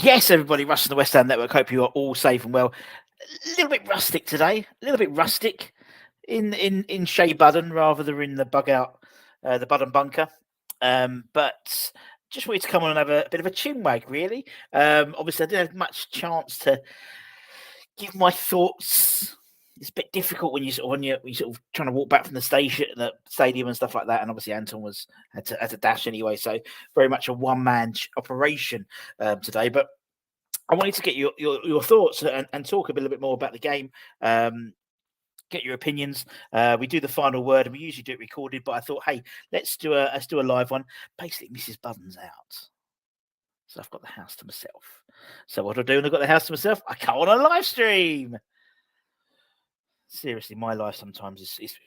Yes, everybody, Russ from the West Ham Network. Hope you are all safe and well. A little bit rustic today. A little bit rustic in Shea Budden rather than in the bug out, the Budden bunker. But just wanted to come on and have a bit of a chinwag, really. Obviously, I didn't have much chance to give my thoughts. It's a bit difficult when you sort of trying to walk back from the stadium and stuff like that. And obviously, Anton had to dash anyway, so very much a one-man operation today. But I wanted to get your thoughts and talk a little bit more about the game. Get your opinions. We do the final word, and we usually do it recorded. But I thought, hey, let's do a live one. Basically, Mrs. Budden's out, so I've got the house to myself. So what do I do when I've got the house to myself? I come on a live stream. Seriously, my life sometimes is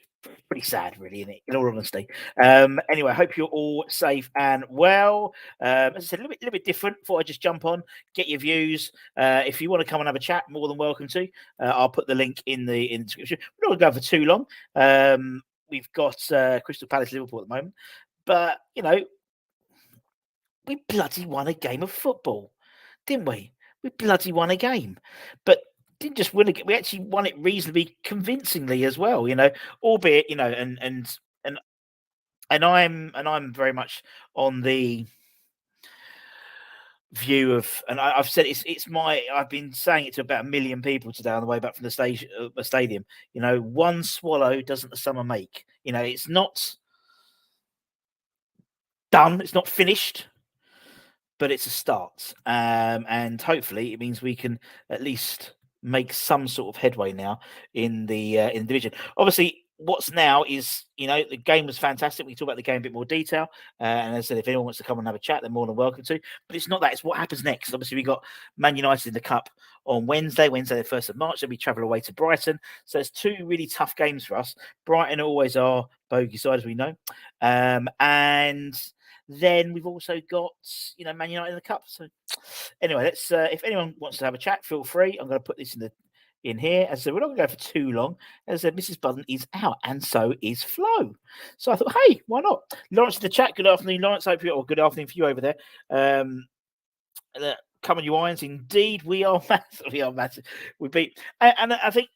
pretty sad, really, isn't it? In all honesty. Anyway, I hope you're all safe and well. As I said, a little bit different. Thought I'd just jump on, get your views. If you want to come and have a chat, more than welcome to. I'll put the link in the description. We're not going to go for too long. We've got Crystal Palace Liverpool at the moment, but we bloody won a game of football, didn't we? We bloody won a game, but didn't just win it. We actually won it reasonably convincingly as well, albeit, and I'm very much on the view of, and I've said I've been saying it to about 1 million people today on the way back from the stadium. One swallow doesn't the summer make. It's not done. It's not finished. But it's a start, and hopefully it means we can at least make some sort of headway now in the division. Obviously, what's now is the game was fantastic. We can talk about the game in a bit more detail, and as I said, if anyone wants to come and have a chat, they're more than welcome to. But it's not that; it's what happens next. Obviously, we got Man United in the Cup on Wednesday, the 1st of March. Then we travel away to Brighton, so it's 2 really tough games for us. Brighton always are bogey side, as we know, and then we've also got, Man United in the Cup. So anyway, let's. If anyone wants to have a chat, feel free. I'm going to put this in here. As I said, we're not going to go for too long. As I said, Mrs. Budden is out, and so is Flo. So I thought, hey, why not? Lawrence in the chat. Good afternoon, Lawrence. Hope you, or good afternoon for you over there. Come on, you irons. Indeed, we are massive. We are massive. We beat, and I think.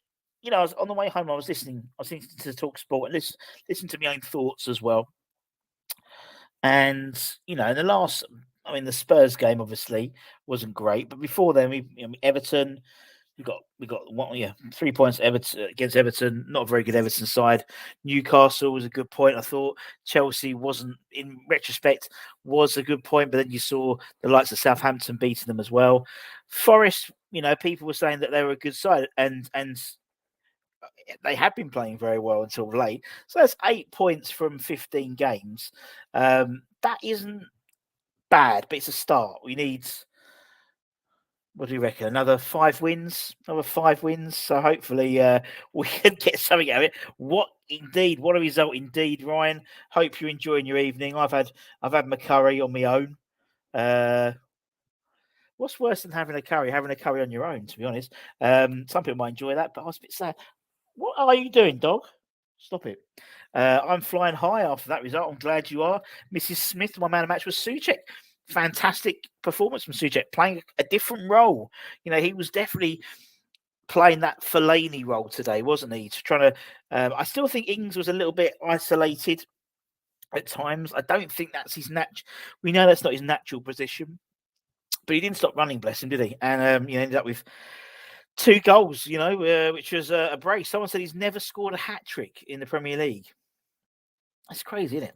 I was on the way home. I was listening to Talk Sport and listen to my own thoughts as well. And in the Spurs game obviously wasn't great, but before then Everton, we got 3 points against Everton, not a very good Everton side. Newcastle was a good point. I thought Chelsea wasn't, in retrospect, was a good point, but then you saw the likes of Southampton beating them as well. Forest, people were saying that they were a good side, and they have been playing very well until late. So that's 8 points from 15 games. That isn't bad, but it's a start. We need, what do you reckon? Another 5 wins? So hopefully we can get something out of it. What a result indeed, Ryan. Hope you're enjoying your evening. I've had my curry on my own. What's worse than having a curry? Having a curry on your own, to be honest. Some people might enjoy that, but I was a bit sad. What are you doing, dog? Stop it. I'm flying high after that result. I'm glad you are. Mrs. Smith, my man of the match was Souček. Fantastic performance from Souček, playing a different role. He was definitely playing that Fellaini role today, wasn't he? Trying to. I still think Ings was a little bit isolated at times. I don't think that's his We know that's not his natural position, but he didn't stop running, bless him, did he? And ended up with 2 goals, which was a brace. Someone said he's never scored a hat-trick in the Premier League. That's crazy, isn't it?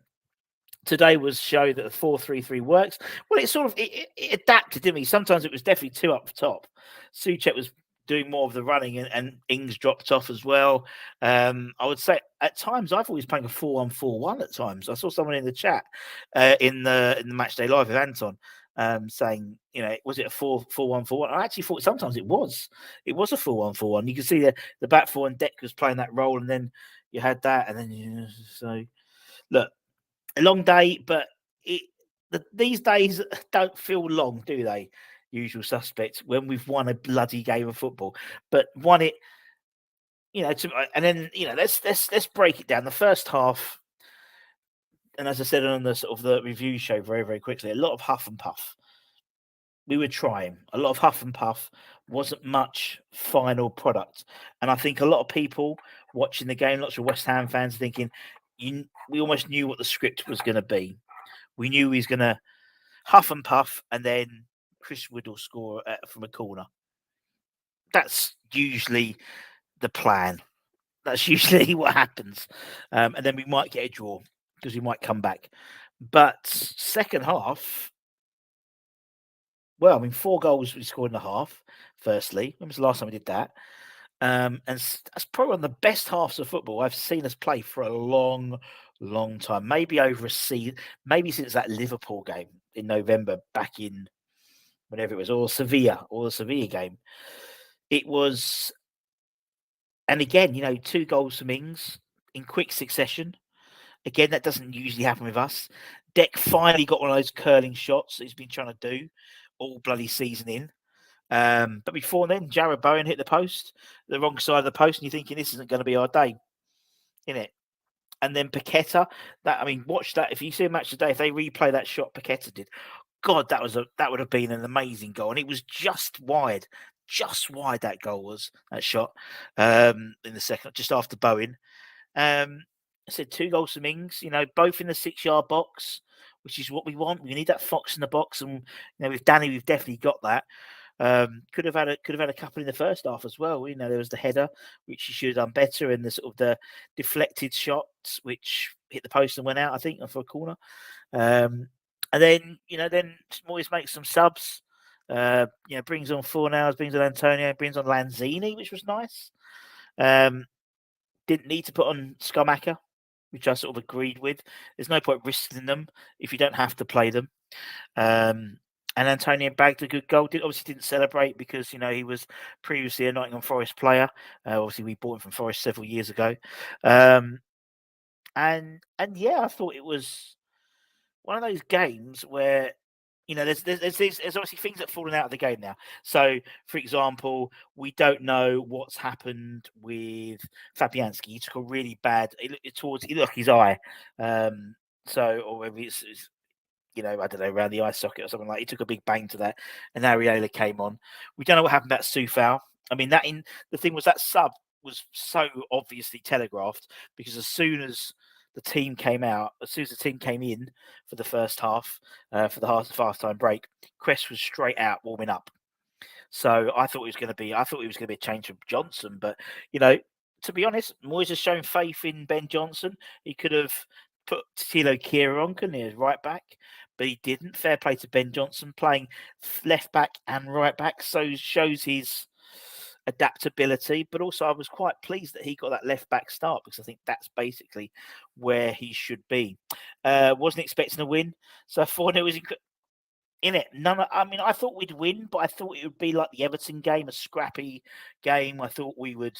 Today was show that the 4-3-3 works. Well, it adapted, didn't he? Sometimes it was definitely 2 up top. Souček was doing more of the running, and Ings dropped off as well. I would say at times I thought he was playing a 4-1-4-1 at times. I saw someone in the chat in the Matchday Live with Anton saying, was it a 4-1-4-1? I actually thought sometimes it was a 4-1-4-1. You can see the back four and Deck was playing that role, and then you had that, and then so look, a long day, but these days don't feel long, do they? Usual suspects when we've won a bloody game of football, but won it, and then let's break it down. The first half. And as I said on the sort of the review show very, very quickly, a lot of huff and puff. we were trying a lot of huff and puff. Wasn't much final product, and I think a lot of people watching the game, lots of West Ham fans, thinking, we almost knew what the script was going to be. We knew he was going to huff and puff, and then Chris Wood will score from a corner. That's usually the plan. That's usually what happens, and then we might get a draw because we might come back. But second half, well, I mean, 4 goals we scored in a half. Firstly, when was the last time we did that? And that's probably one of the best halves of football I've seen us play for a long, long time. Maybe over a season, maybe since that Liverpool game in November back in whenever it was, or the Sevilla game. It was, and again, 2 goals from Ings in quick succession. Again, that doesn't usually happen with us. Deck finally got one of those curling shots that he's been trying to do all bloody season in. But before then, Jarrod Bowen hit the post, the wrong side of the post, and you're thinking this isn't going to be our day, innit? And then Paqueta, watch that. If you see a match today, if they replay that shot Paqueta did, God, that would have been an amazing goal, and it was just wide that goal was that shot in the second, just after Bowen. I said 2 goals from Ings, both in the 6-yard box, which is what we want. We need that fox in the box, and with Danny, we've definitely got that. Could have had a couple in the first half as well. There was the header, which he should have done better, and the sort of the deflected shots, which hit the post and went out, I think, for a corner. And then Moyes makes some subs. Brings on Fornals, brings on Antonio, brings on Lanzini, which was nice. Didn't need to put on Schumacher, which I sort of agreed with. There's no point risking them if you don't have to play them. And Antonio bagged a good goal. Obviously didn't celebrate because he was previously a Nottingham Forest player. Obviously we bought him from Forest several years ago. And yeah, I thought it was one of those games where there's obviously things that have fallen out of the game now. So, for example, we don't know what's happened with Fabianski. He took a really bad his eye. Or whether it's I don't know, around the eye socket or something like that. He took a big bang to that, and Areola came on. We don't know what happened about Soufal. I mean, the thing was that sub was so obviously telegraphed because as soon as the team came in for the first half, for the half-time break, Cress was straight out warming up. So I thought it was going to be a change from Johnson, but to be honest, Moyes has shown faith in Ben Johnson. He could have put Tilo Kira on, couldn't he, as right back, but he didn't. Fair play to Ben Johnson, playing left back and right back, so shows his adaptability. But also, I was quite pleased that he got that left back start because I think that's basically where he should be. Wasn't expecting a win, so 4-0 was in it. I thought we'd win, but I thought it would be like the Everton game, a scrappy game. I thought we would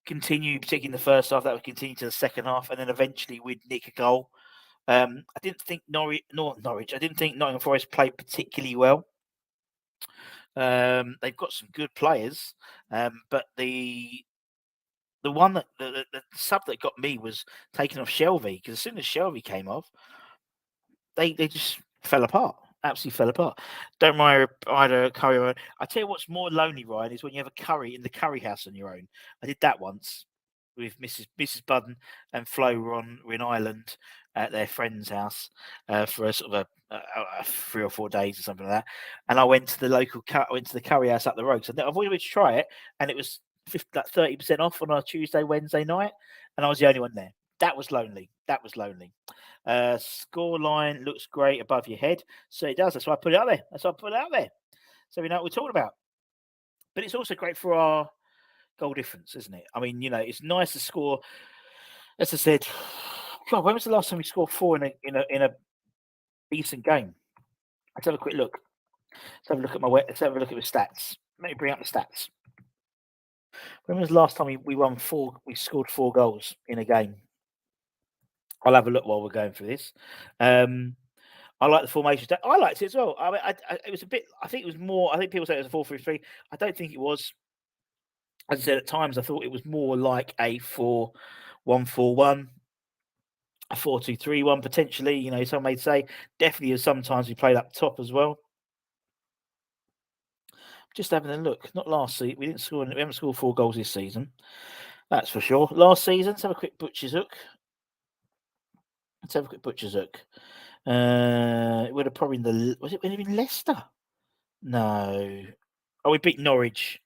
continue, particularly in the first half, that would continue to the second half, and then eventually we'd nick a goal. I didn't think Norwich. I didn't think Nottingham Forest played particularly well. They've got some good players, but the one that the sub that got me was taking off Shelby, because as soon as Shelby came off, they just fell apart. Absolutely fell apart. Don't mind either curry or I tell you what's more lonely, Ryan, is when you have a curry in the curry house on your own. I did that once with Mrs. Budden and Flo were in Ireland at their friend's house for a sort of a 3 or 4 days or something like that. And I went to the curry house up the road. So I've always tried it, and it was 30% off on a Tuesday, Wednesday night, and I was the only one there. That was lonely. Score line looks great above your head. So it does. That's why I put it out there. So we know what we're talking about. But it's also great for our goal difference, isn't it? I mean, it's nice to score. As I said, God, when was the last time we scored 4 in a decent game? Let's have a quick look. Let's have a look at the stats. Let me bring up the stats. When was the last time we won 4? We scored 4 goals in a game. I'll have a look while we're going through this. I like the formation. I liked it as well. I mean, it was a bit. I think it was more. I think people say it was a 4-3-3. I don't think it was. As I said, at times I thought it was more like a 4-1-4-1, a 4-2-3-1 potentially. Some may say definitely. As sometimes we played up top as well. Just having a look. Not last season. We haven't scored 4 goals this season. That's for sure. Last season, let's have a quick butcher's look. It would have probably been would it have been Leicester? No. Oh, we beat Norwich.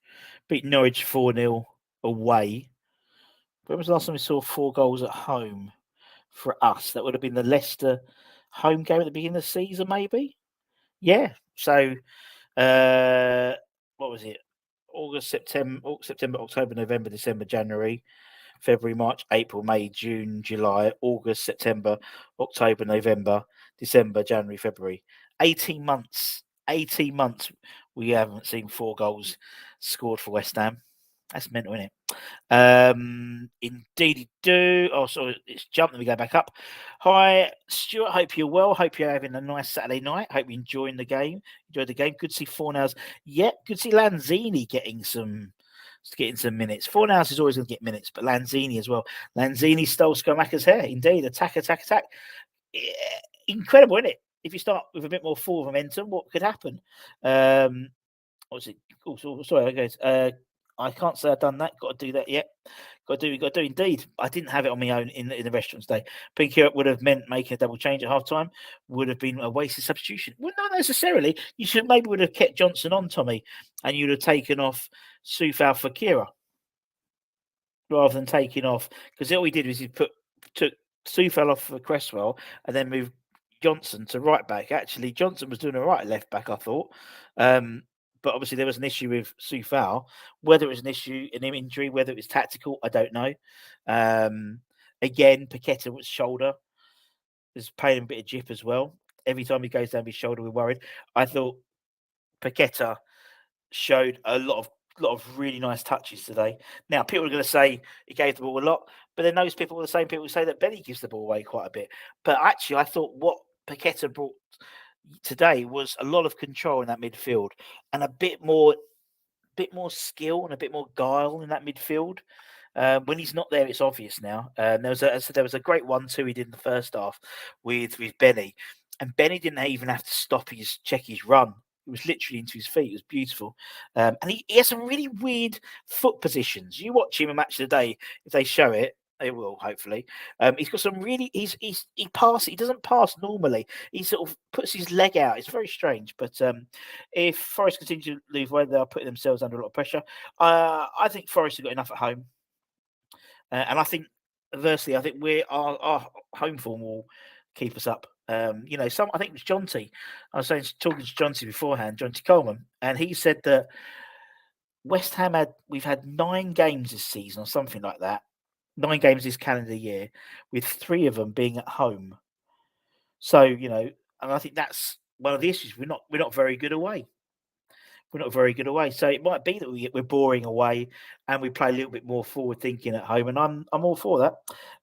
Beat Norwich 4-0 away. When was the last time we saw 4 goals at home for us? That would have been the Leicester home game at the beginning of the season, maybe? Yeah. So, what was it? August, September, October, November, December, January, February, March, April, May, June, July, August, September, October, November, December, January, February. 18 months. 18 months we haven't seen 4 goals scored for West Ham. That's mental, isn't it? Indeed, do. Oh, sorry, it's jumped. Let me go back up. Hi, Stuart. Hope you're well. Hope you're having a nice Saturday night. Hope you're enjoying the game. Enjoyed the game. Good to see Fornals. Yeah, good to see Lanzini getting some minutes. Fornals is always going to get minutes, but Lanzini as well. Lanzini stole Scamacca's hair. Indeed, attack. Yeah, incredible, isn't it? If you start with a bit more forward momentum, what could happen? What was it? Oh, sorry, guys. I can't say I've done that. Got to do that yet. Got to do. Indeed, I didn't have it on my own in the restaurant today. Pink Europe would have meant making a double change at half time. Would have been a wasted substitution. Well, not necessarily. You would have kept Johnson on, Tommy, and you'd have taken off Sufal for Kira rather than taking off, because all he did was he took Sufal off for Cresswell and then moved Johnson to right back. Actually, Johnson was doing all right at left back, I thought. But obviously there was an issue with Sufal. Whether it was an issue, an injury, whether it was tactical, I don't know. Again, Paqueta's shoulder is playing a bit of jip as well. Every time he goes down his shoulder, we're worried. I thought Paqueta showed a lot of really nice touches today. Now, people are going to say he gave the ball a lot, but then those people are the same people who say that Benny gives the ball away quite a bit. But actually, I thought what Paqueta brought today was a lot of control in that midfield and a bit more skill and a bit more guile in that midfield. When he's not there, it's obvious now. There was a great 1-2 he did in the first half with Benny, and Benny didn't even have to check his run. It was literally into his feet. It was beautiful. And he has some really weird foot positions. You watch him a match of the day, if they show it, they will, hopefully. He's got some really, he doesn't pass normally. He sort of puts his leg out. It's very strange. But if Forest continue to lose weight, they'll put themselves under a lot of pressure. I think Forest have got enough at home. And I think, conversely, I think our home form will keep us up. I think it was Jonty. I was talking to Jonty beforehand, Jonty Coleman, and he said that West Ham we've had 9 games this season or something like that. 9 games this calendar year, with 3 of them being at home. So, and I think that's one of the issues. We're not very good away. We're not very good away. So it might be that we're boring away and we play a little bit more forward thinking at home. And I'm all for that.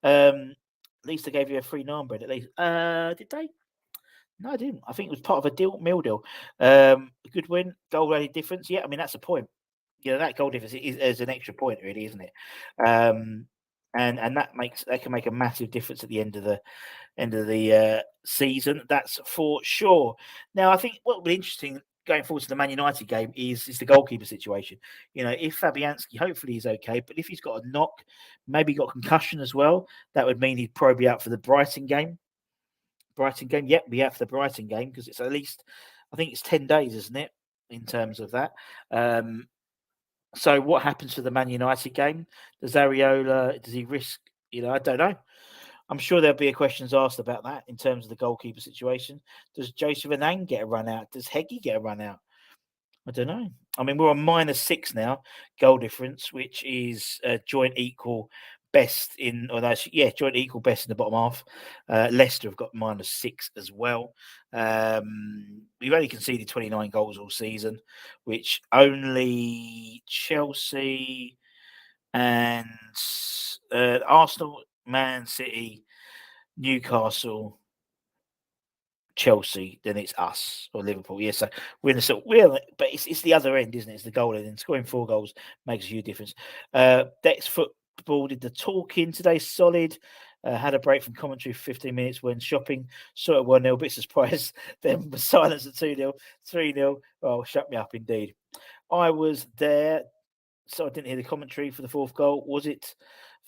At least they gave you a free naan bread at least. Did they? No, I didn't. I think it was part of a meal deal. A good win, goal rate difference. Yeah, I mean, that's a point. That goal difference is an extra point, really, isn't it? And that can make a massive difference at the end of the season. That's for sure. Now, I think what will be interesting going forward to the Man United game is the goalkeeper situation. If Fabianski, hopefully he's okay, but if he's got a knock, maybe got concussion as well, that would mean he'd probably be out for the Brighton game. Yep, be out for the Brighton game because it's at least, I think it's 10 days, isn't it, in terms of that. So what happens for the Man United game? Does he risk, I don't know. I'm sure there'll be questions asked about that in terms of the goalkeeper situation. Does Joseph Anang get a run out? Does Heggie get a run out? I don't know. I mean, we're on -6 now, goal difference, which is joint equal best joint equal best in the bottom half. Leicester have got -6 as well. We've only conceded 29 goals all season, which only Chelsea and Arsenal, Man City, Newcastle, Chelsea, then it's us or Liverpool. Yes, so but it's the other end, isn't it? It's the goal end. And scoring 4 goals makes a huge difference. Dex Football did the talking today, solid. Had a break from commentary for 15 minutes when shopping. Saw it 1-0, bit surprised. Then was silence at 2-0, 3-0. Oh, shut me up indeed. I was there, so I didn't hear the commentary for the fourth goal. Was it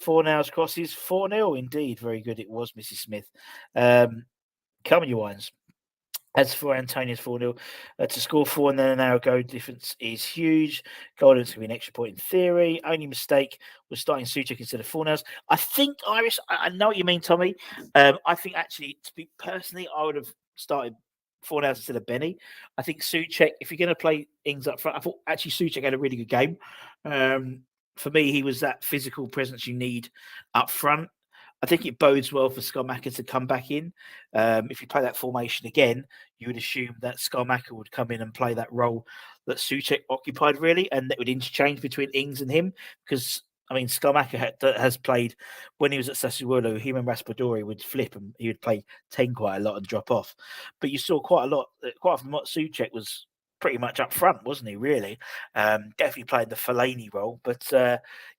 Fornals crosses? 4-0 indeed. Very good it was, Mrs. Smith. Come on, you wines. As for Antonio's 4-0, to score 4 and then an hour goal difference is huge. Golden's going to be an extra point in theory. Only mistake was starting Suchek instead of Fornals. I think, Irish, I know what you mean, Tommy. I think actually, to be personally, I would have started Fornals instead of Benny. I think Suchek, if you're going to play Ings up front, I thought actually Suchek had a really good game. For me, he was that physical presence you need up front. I think it bodes well for Schumacher to come back in. If you play that formation again, you would assume that Schumacher would come in and play that role that Suchek occupied, really, and that would interchange between Ings and him. Because, I mean, Schumacher has played, when he was at Sassuolo, him and Raspadori would flip and he would play 10 quite a lot and drop off. But you saw quite often what Suchek was pretty much up front, wasn't he, really? Definitely played the Fellaini role, but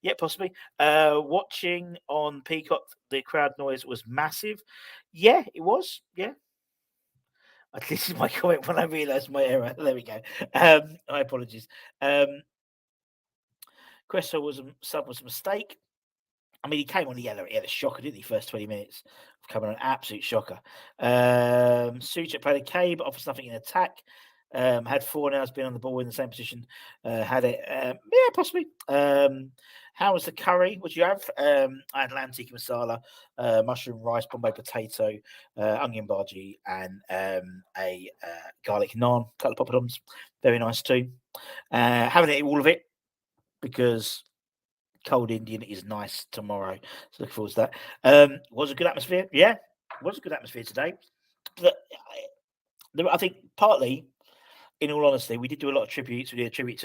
yeah, possibly. Watching on Peacock, the crowd noise was massive. Yeah, it was. Yeah. This is my comment when I realised my error. There we go. My apologies. Cresso was a mistake. I mean, he came on the yellow. He had a shocker, didn't he? First 20 minutes of coming on, an absolute shocker. Suchek played okay, but offers nothing in attack. Had 4 now, been on the ball in the same position. Had it, yeah, possibly. How was the curry? What do you have? I had lamb tikka masala, mushroom, rice, Bombay potato, onion bhaji, and a garlic naan, couple of poppadoms. Very nice too. Haven't eaten all of it because cold Indian is nice tomorrow. So looking forward to that. Was a good atmosphere. Yeah, was a good atmosphere today. But I think partly, in all honesty, we did do a lot of tributes. We did a tribute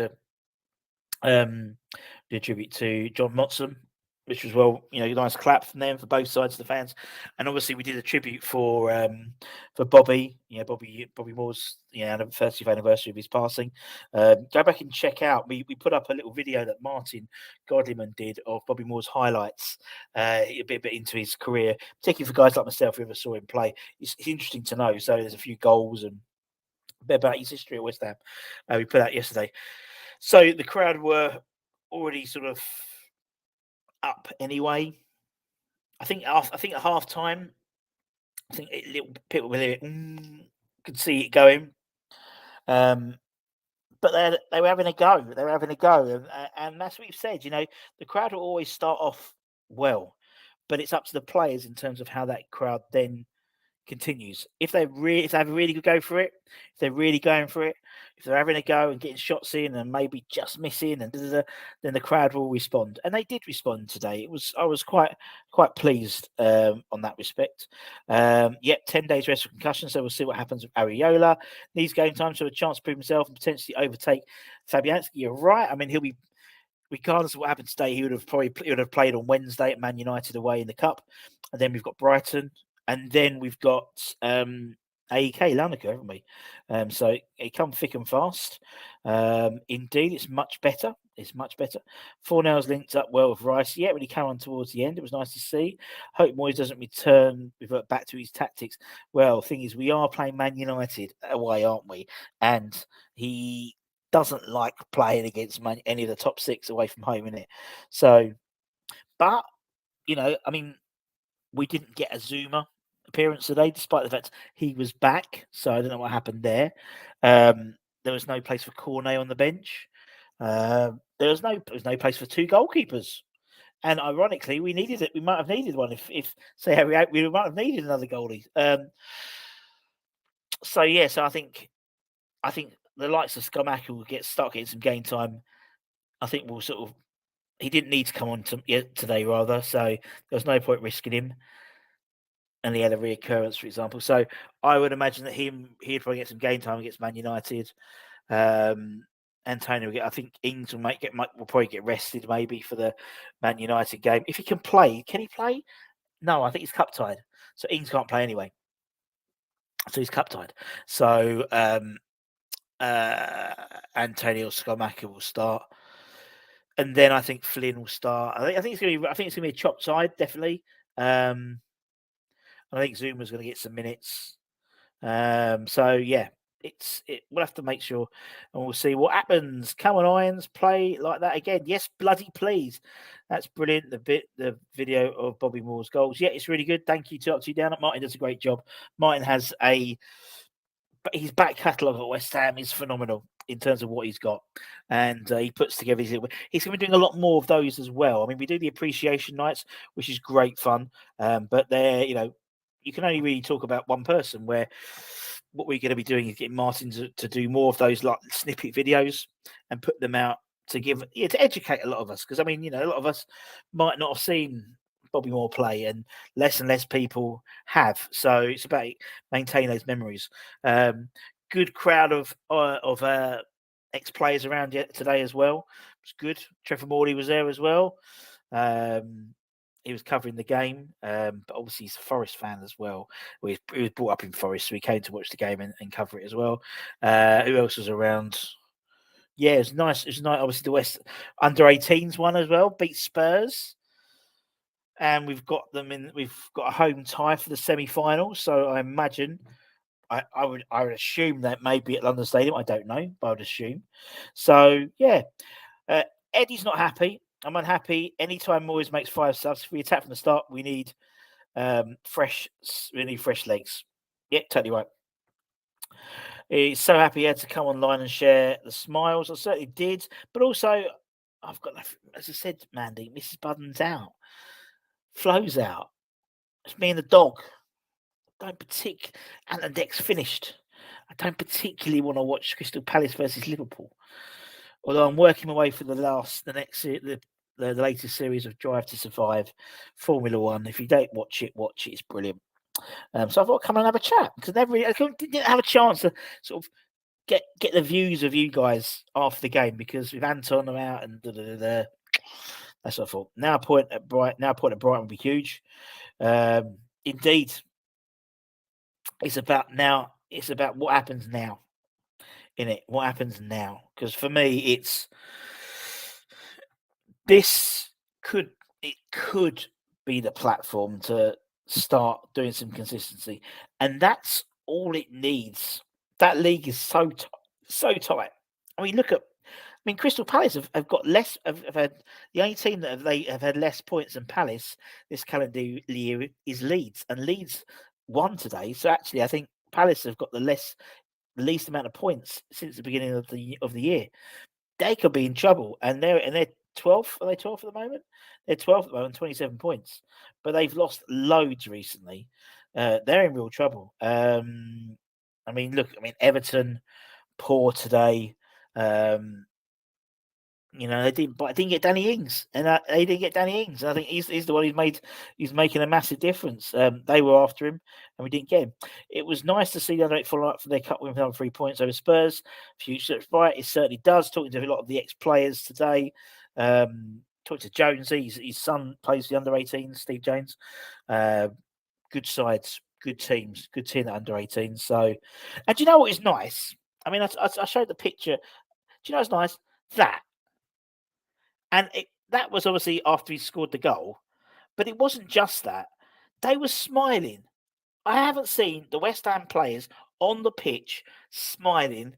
to John Motson, which was nice clap from them for both sides of the fans, and obviously we did a tribute for Bobby, Bobby Moore's 30th anniversary of his passing. Go back and check out. We put up a little video that Martin Godliman did of Bobby Moore's highlights, a bit into his career, particularly for guys like myself who ever saw him play. It's interesting to know. So there's a few goals and a bit about his history at West Ham. We put out yesterday. So the crowd were already sort of up anyway. I think at half time, I think people could see it going. But they were having a go. They were having a go, and that's what you've said. The crowd will always start off well, but it's up to the players in terms of how that crowd then continues. If they have a really good go for it, if they're really going for it, if they're having a go and getting shots in and maybe just missing and then the crowd will respond. And they did respond today. I was quite pleased on that respect. 10 days rest for concussion, so we'll see what happens with Areola. Needs game time to have a chance to prove himself and potentially overtake Fabianski. You're right. I mean, he'll be, regardless of what happened today, he would have played on Wednesday at Man United away in the Cup. And then we've got Brighton. And then we've got AEK Larnaca, haven't we? So it come thick and fast. Indeed, it's much better. It's much better. Fornals linked up well with Rice. Yeah, when he came on towards the end, it was nice to see. Hope Moyes doesn't revert back to his tactics. Well, thing is, we are playing Man United away, aren't we? And he doesn't like playing against any of the top 6 away from home, innit? So, but, I mean, we didn't get a Zuma appearance today, despite the fact he was back. So I don't know what happened there. There was no place for Cornet on the bench. There was no place for 2 goalkeepers. And ironically, we needed it. We might have needed one if say how we might have needed another goalie. So I think the likes of Schumacher will start getting some game time. I think we'll sort of. He didn't need to come on today, rather. So there was no point risking him. And he had a reoccurrence, for example. So I would imagine that he'd probably get some game time against Man United. Antonio will I think Ings will probably get rested maybe for the Man United game. If he can he play? No, I think he's cup tied. So Ings can't play anyway. So he's cup tied. So Antonio Schumacher will start. And then I think Flynn will start. I think it's gonna be a chopped side, definitely. I think Zuma's going to get some minutes. So yeah, we'll have to make sure, and we'll see what happens. Come on, Irons, play like that again. Yes, bloody please. That's brilliant. The video of Bobby Moore's goals. Yeah, it's really good. Thank you to Up To Down. Martin does a great job. Martin has his back catalogue at West Ham is phenomenal in terms of what he's got, and he puts together. He's going to be doing a lot more of those as well. I mean, we do the appreciation nights, which is great fun, but they're you can only really talk about one person. Where what we're going to be doing is getting Martin to do more of those like snippet videos and put them out to to educate a lot of us, because I mean, a lot of us might not have seen Bobby Moore play, and less people have. So it's about maintaining those memories. Good crowd of ex-players around today as well. It was good. Trevor Morley was there as well. He was covering the game, but obviously he's a Forest fan as well. He was brought up in Forest, so he came to watch the game and cover it as well. Who else was around? Yeah, it was nice. It was nice. Obviously, the West under-18s one as well, beat Spurs, and we've got them in. We've got a home tie for the semi-final. So I imagine, I would assume that maybe at London Stadium. I don't know, but I would assume. So yeah, Eddie's not happy. I'm unhappy. Anytime Moyes makes 5 subs, if we attack from the start, we need fresh legs. Yeah, totally right. He's so happy he had to come online and share the smiles. I certainly did. But also, I've got, as I said, Mandy, Mrs. Budden's out. Flo's out. It's me and the dog. And the deck's finished. I don't particularly want to watch Crystal Palace versus Liverpool. Although I'm working my way for the latest series of Drive to Survive, Formula One. If you don't watch it. It's brilliant. So I thought I'd come and have a chat, because I didn't have a chance to sort of get the views of you guys after the game, because with Anton out and that's what I thought. Now a point at Brighton would be huge. Indeed, it's about what happens now. In it, what happens now? Because for me, it could be the platform to start doing some consistency, and that's all it needs. That league is so tight. I mean, Crystal Palace have got less. Have had the only team that have had less points than Palace this calendar year is Leeds, and Leeds won today. So actually, I think Palace have got the least amount of points since the beginning of the year. They could be in trouble, and they're 12th. Are they 12th at the moment? They're 12th at the moment, 27 points, but they've lost loads recently. They're in real trouble. I mean, Everton poor today. They didn't, but I didn't get Danny Ings, and they didn't get Danny Ings. And I think he's the one who's making a massive difference. They were after him, and we didn't get him. It was nice to see the follow up for their cup win with another 3 points over Spurs. Future right, it certainly does. Talking to a lot of the ex-players today. Talking to Jonesy, his son plays the under-18s, Steve Jones. Good sides, good teams, good team at under-18s. So, and do you know what is nice? I mean, I showed the picture. Do you know what's nice? And that was obviously after he scored the goal, but it wasn't just that. They were smiling. I haven't seen the West Ham players on the pitch smiling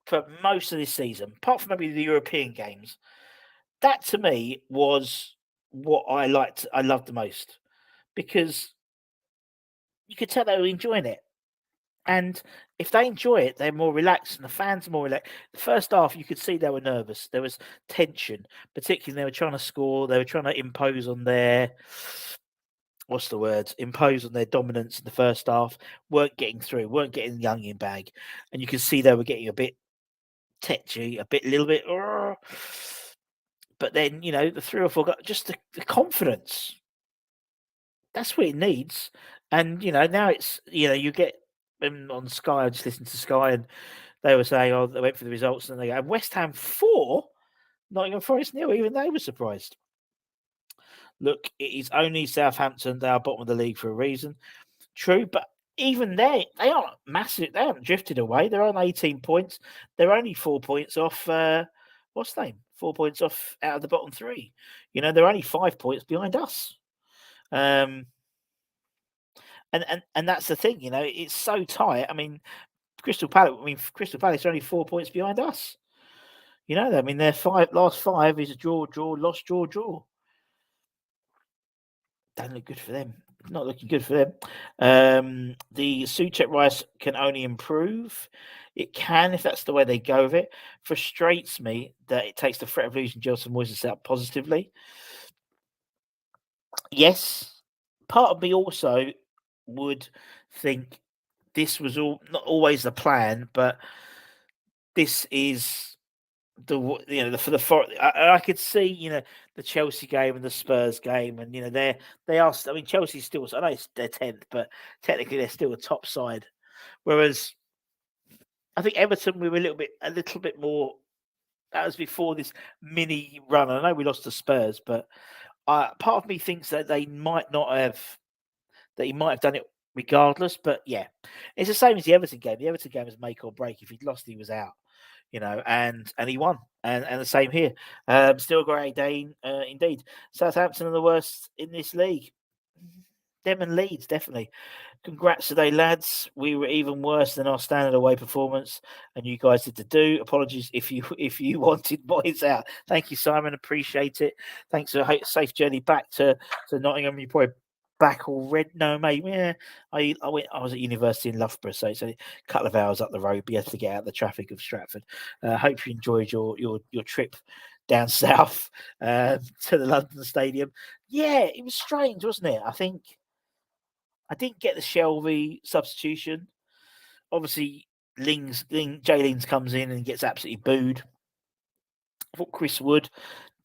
for most of this season, apart from maybe the European games. That to me was what I loved the most, because you could tell they were enjoying it. And if they enjoy it, they're more relaxed, and the fans are more relaxed. The first half, you could see they were nervous. There was tension, particularly they were trying to score. They were trying to impose on their dominance in the first half. Weren't getting through. Weren't getting the young in bag, and you could see they were getting a bit tetchy, little bit. But then the 3 or 4 got just the confidence. That's what it needs. And now it's you get on Sky. I just listened to Sky, and they were saying, "Oh, they went for the results," and they go, "West Ham 4, Nottingham Forest 0." Even they were surprised. Look, it is only Southampton. They are bottom of the league for a reason. True, but even they aren't massive. They haven't drifted away. They're on 18 points. They're only 4 points off. What's the name? 4 points off out of the bottom 3. They're only 5 points behind us. And that's the thing. It's so tight. I mean, Crystal Palace. I mean, Crystal Palace are only 4 points behind us. You know, I mean, their last five is a draw, loss, draw. Don't look good for them. Not looking good for them. The Suchek Rice can only improve. It can if that's the way they go with it. Frustrates me that it takes the threat of losing Gelson Moyes set up positively. Yes, part of me also would think this was not always the plan, but this is I could see the Chelsea game and the Spurs game, and they are. I mean, Chelsea's still. I know they're 10th, but technically they're still a top side. Whereas I think Everton we were a little bit more. That was before this mini run. I know we lost to Spurs, but part of me thinks that they might not have. That he might have done it regardless. But yeah, it's the same as the Everton game. The Everton game was make or break. If he'd lost, he was out. And he won, and the same here. Still a great day, indeed. Southampton are the worst in this league. Them and Leeds, definitely. Congrats today, lads. We were even worse than our standard away performance, and you guys did the do. Apologies if you wanted boys out. Thank you, Simon. Appreciate it. Thanks for a safe journey back to Nottingham. You probably back already. No, mate. Yeah, I was at university in Loughborough, so it's a couple of hours up the road. But you have to get out of the traffic of Stratford. Hope you enjoyed your trip down south to the London Stadium. Yeah, it was strange, wasn't it? I think I didn't get the Shelby substitution. Obviously, Jay Lings comes in and gets absolutely booed. I thought Chris Wood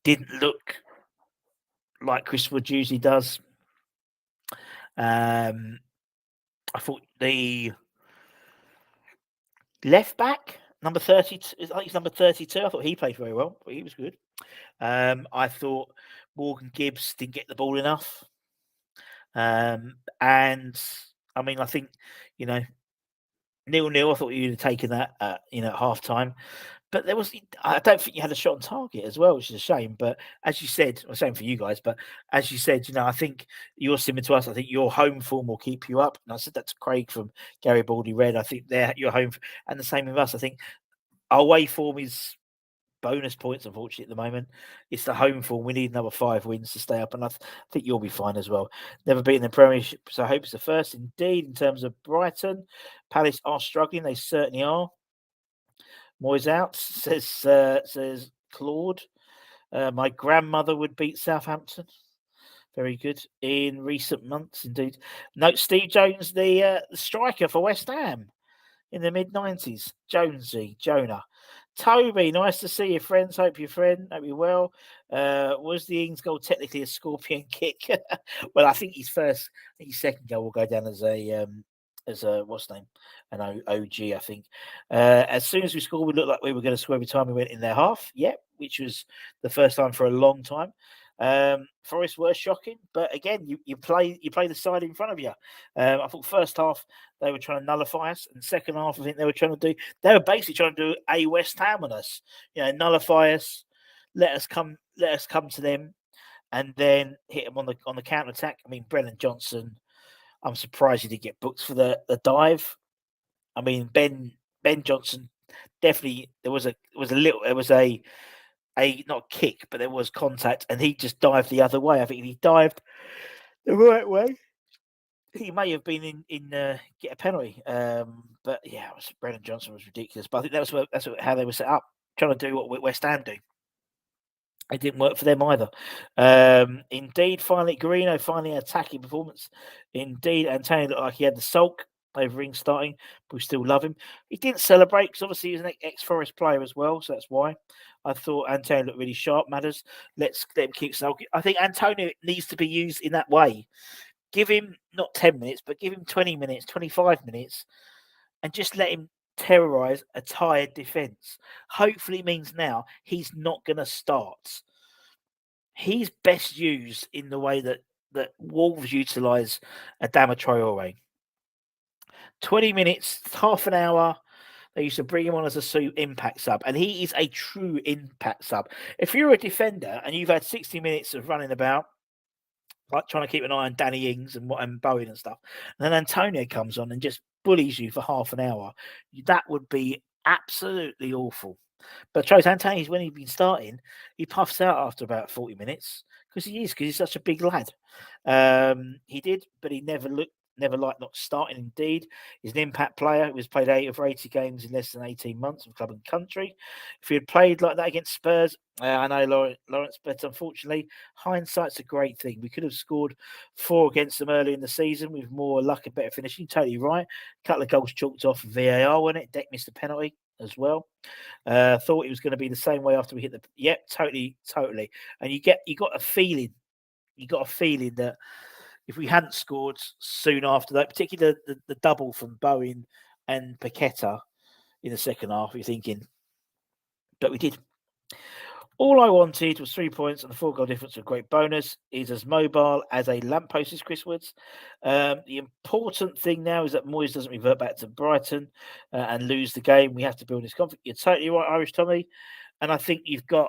didn't look like Chris Wood usually does. I thought the left back, number 30, I think he's number 32. I thought he played very well. He was good. I thought Morgan Gibbs didn't get the ball enough. And I mean, I think 0-0. I thought you'd have taken that, at half time. But I don't think you had a shot on target as well, which is a shame. But as you said, I'm saying for you guys, but as you said, I think you're similar to us. I think your home form will keep you up. And I said that to Craig from Gary Baldy Red. I think your home, and the same with us. I think our away form is bonus points, unfortunately, at the moment. It's the home form. We need another 5 wins to stay up, and I think you'll be fine as well. Never beaten the Premiership, so I hope it's the first. Indeed, in terms of Brighton, Palace are struggling. They certainly are. Moyes out, says Claude. My grandmother would beat Southampton. Very good in recent months, indeed. Note Steve Jones, the striker for West Ham in the mid-90s. Jonesy, Jonah. Toby, nice to see you, friends. Hope you're well. Was the Ings goal technically a scorpion kick? Well, I think his second goal will go down as a what's name, an OG, I think. As soon as we scored, we looked like we were going to score every time we went in their half. Yep, which was the first time for a long time. Forest were shocking, but again, you play the side in front of you. I thought first half they were trying to nullify us, and second half I think they were basically trying to do a West Ham on us. Nullify us, let us come to them, and then hit them on the counter attack. I mean, Brennan Johnson, I'm surprised he didn't get booked for the dive. I mean, Ben Johnson definitely there was a not kick, but there was contact, and he just dived the other way. I think if he dived the right way, he may have been in get a penalty. But yeah, Brennan Johnson was ridiculous. But I think that's how they were set up, trying to do what West Ham do. It didn't work for them either. Indeed, Guarino finally attacking performance. Indeed, Antonio looked like he had the sulk over Ring starting, but we still love him. He didn't celebrate because obviously he's an ex-Forest player as well, so that's why. I thought Antonio looked really sharp. Matters. Let him keep sulking. I think Antonio needs to be used in that way. Give him not 10 minutes, but give him 20 minutes, 25 minutes, and just let him terrorise a tired defence. Hopefully it means now he's not going to start. He's best used in the way that Wolves utilise Adama Traore. 20 minutes, half an hour. They used to bring him on as a impact sub, and he is a true impact sub. If you're a defender and you've had 60 minutes of running about, like trying to keep an eye on Danny Ings and Bowen and stuff, and then Antonio comes on and just bullies you for half an hour, that would be absolutely awful. But Trace Anthony's, when he'd been starting, he puffs out after about 40 minutes because he's such a big lad. He did, but he never liked not starting. Indeed, he's an impact player. He was played 80 games in less than 18 months with club and country. If he had played like that against Spurs, I know Lawrence, but unfortunately, hindsight's a great thing. We could have scored 4 against them early in the season with more luck and better finishing. Totally right. A couple of goals chalked off VAR, wasn't it? Deck missed a penalty as well. Thought it was going to be the same way after we hit the. Yep, totally. And you got a feeling that if we hadn't scored soon after that, particularly the double from Bowen and Paqueta in the second half, you're thinking, but we did. All I wanted was 3 points and the 4-goal difference, a great bonus. He's as mobile as a lamppost, is Chris Woods. The important thing now is that Moyes doesn't revert back to Brighton and lose the game. We have to build this confidence. You're totally right, Irish Tommy. And I think it's going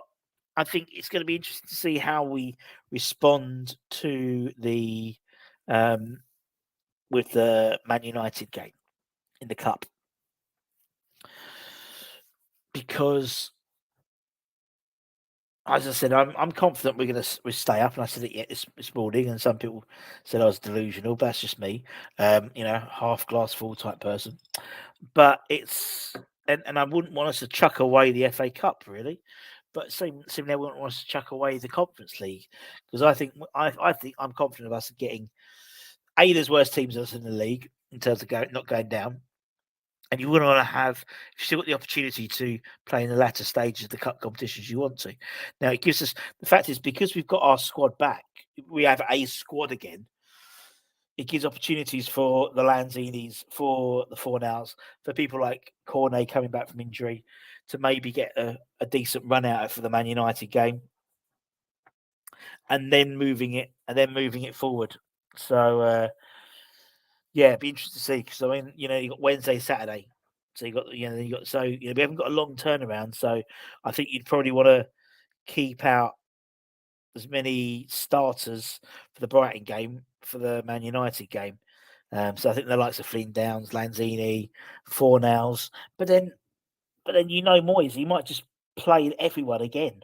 to be interesting to see how we respond to the with the Man United game in the cup, because, as I said, I'm confident we're going to stay up, and I said it this morning, and some people said I was delusional, but that's just me, half glass full type person. But it's and I wouldn't want us to chuck away the FA Cup really, but similarly I wouldn't want us to chuck away the Conference League, because I think I'm confident of us getting there's worse teams than us in the league in terms of not going down. And you wouldn't want to have still got the opportunity to play in the latter stages of the cup competitions you want to. Now it gives us the fact is, because we've got our squad back, we have a squad again. It gives opportunities for the Lanzinis, for the Fornals, for people like Cornet coming back from injury to maybe get a decent run out for the Man United game, and then moving it forward. So it'd be interesting to see, because I mean, you got Wednesday, Saturday, so we haven't got a long turnaround. So I think you'd probably want to keep out as many starters for the Brighton game, for the Man United game. So I think the likes of Flynn Downs, Lanzini, Fornals, but then Moyes, he might just play everyone again,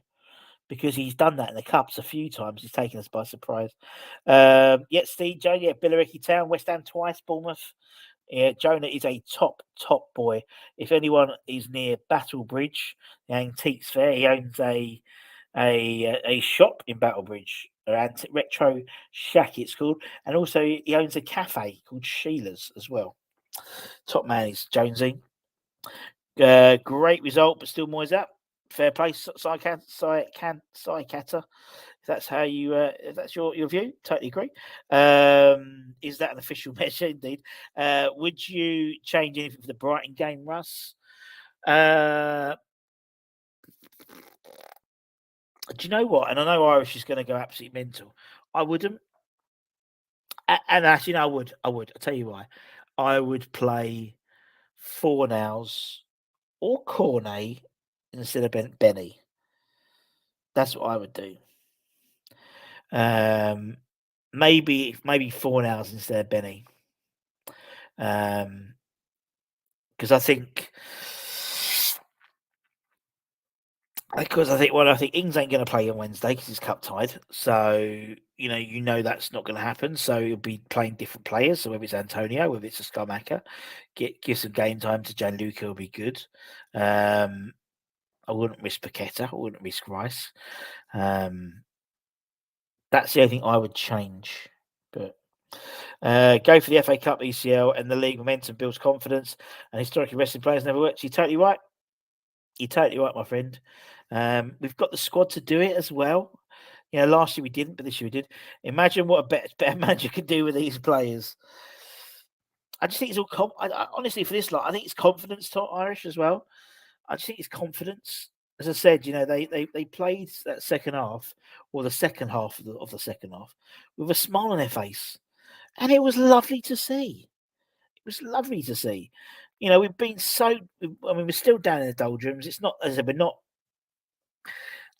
because he's done that in the cups a few times. He's taken us by surprise. Steve Jones, Billericay Town, West Ham twice, Bournemouth. Yeah, Jonah is a top boy. If anyone is near Battlebridge, the Antiques Fair, he owns a shop in Battlebridge, Retro Shack it's called, and also he owns a cafe called Sheila's as well. Top man is Jonesy. Great result, but still Moyes up. Fair play, Saikata. If that's how you, if that's your view, totally agree. Is that an official measure? Indeed. Would you change anything for the Brighton game, Russ? Do you know what? And I know Irish is going to go absolutely mental. I wouldn't. And actually, no, I would. I'll tell you why. I would play Fornals or Cornet instead of Benny. That's what I would do. Maybe 4 hours instead of Benny. Because I think Ings ain't going to play on Wednesday because he's cup tied. So that's not going to happen. So he'll be playing different players. So whether it's Antonio, whether it's a Skamaka, give some game time to Gianluca will be good. I wouldn't risk Paqueta. I wouldn't risk Rice. That's the only thing I would change. But go for the FA Cup, ECL, and the league momentum builds confidence. And historically, wrestling players never worked. You're totally right. You're totally right, my friend. We've got the squad to do it as well. Last year we didn't, but this year we did. Imagine what a better manager could do with these players. I just think it's all. Honestly, for this lot, I think it's confidence to Irish as well. I just think it's confidence. As I said, they played that second half, or the second half of the second half, with a smile on their face, and it was lovely to see. It was lovely to see. We've been we're still down in the doldrums. It's not, as I said, we're not.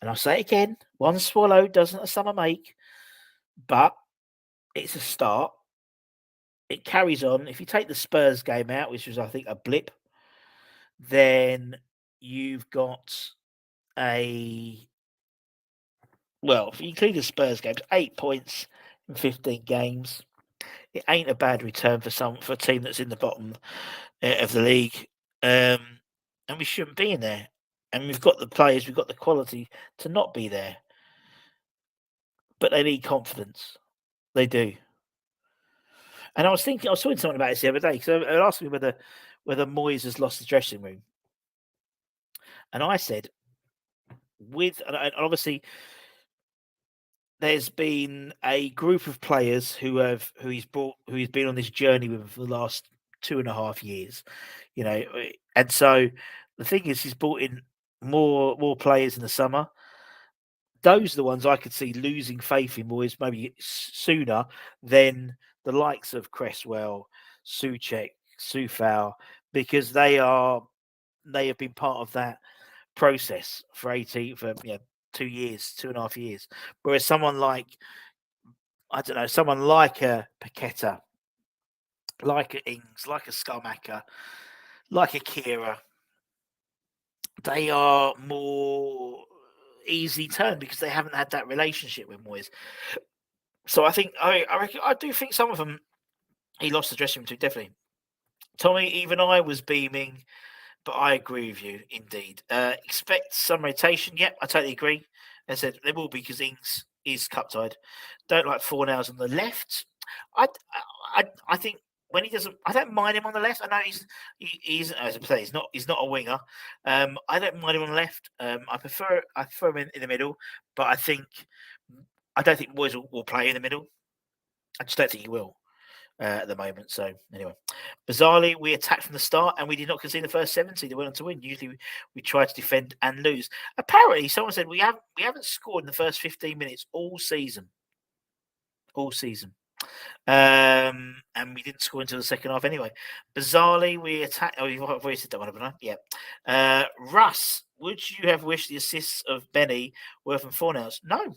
And I'll say it again: one swallow doesn't a summer make, but it's a start. it carries on. If you take the Spurs game out, which was I think a blip, then you've got a well, if you include the Spurs games, 8 points in 15 games. It ain't a bad return for a team that's in the bottom of the league, and we shouldn't be in there. And we've got the players, we've got the quality to not be there, but they need confidence. They do. And I was talking something about this the other day because I asked me whether Moyes has lost the dressing room, and I said and obviously there's been a group of players who he's been on this journey with for the last 2.5 years, and so the thing is he's brought in more players in the summer. Those are the ones I could see losing faith in Moyes maybe sooner than the likes of Cresswell, Souček, Soufal, because they have been part of that process for 2 years, 2.5 years. Whereas someone like someone like a Paqueta, like a Ings, like a Skamaka, like a Kira, they are more easy turn because they haven't had that relationship with Moyes. So I do think some of them he lost the dressing room to, definitely. Tommy, even I was beaming, but I agree with you indeed. Expect some rotation. Yep, I totally agree. As I said, there will be because Ings is cup tied. Don't like Fornals on the left. I think when he doesn't, I don't mind him on the left. I know he's as I say, he's not a winger. I don't mind him on the left. I prefer him in the middle, but I don't think Moyes will play in the middle. I just don't think he will at the moment. So anyway, bizarrely, we attacked from the start and we did not concede the first 70. They went on to win. Usually, we try to defend and lose. Apparently, someone said we haven't scored in the first 15 minutes all season. And we didn't score until the second half anyway. Bizarrely, we attacked. Oh, you've already said that one, haven't I? Yeah. Russ, would you have wished the assists of Benny were from Fornals? No.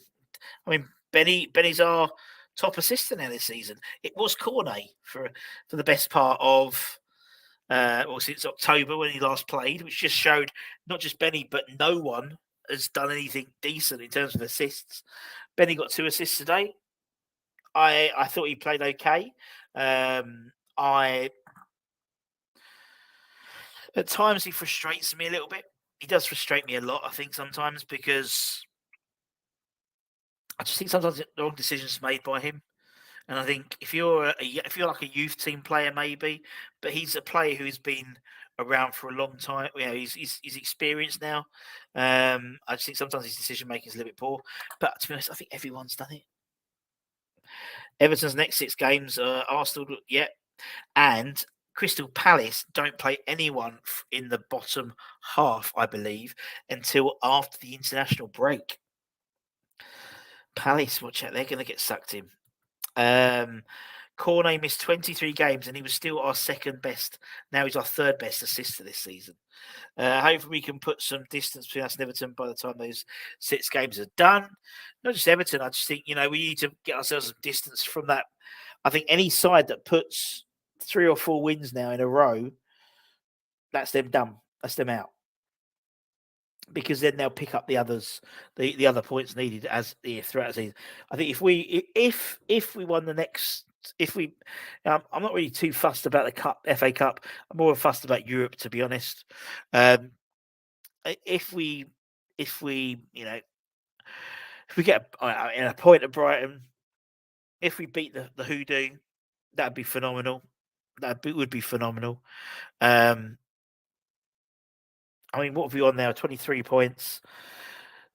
I mean, Benny's our top assister now this season. It was Cornet for the best part of since October when he last played, which just showed not just Benny but no one has done anything decent in terms of assists. Benny got 2 assists today. I thought he played okay. At times he frustrates me a little bit. He does frustrate me a lot, I think, sometimes because I just think sometimes the wrong decisions made by him. And I think if you're like a youth team player, maybe, but he's a player who's been around for a long time. He's experienced now. I just think sometimes his decision making is a little bit poor. But to be honest, I think everyone's done it. Everton's next 6 games are Arsenal, and Crystal Palace don't play anyone in the bottom half, I believe, until after the international break. Palace, watch out, they're going to get sucked in. Cornet missed 23 games and he was still our second best. Now he's our third best assister this season. Hopefully we can put some distance between us and Everton by the time those 6 games are done. Not just Everton, I just think, we need to get ourselves some distance from that. I think any side that puts 3 or 4 wins now in a row, that's them done. That's them out. Because then they'll pick up the others, the other points needed throughout the season. I think if we won the next, I'm not really too fussed about the FA Cup. I'm more fussed about Europe, to be honest. If we get a point at Brighton, if we beat the Hoodoo, that'd be phenomenal. Would be phenomenal. I mean, what have we on now? 23 points.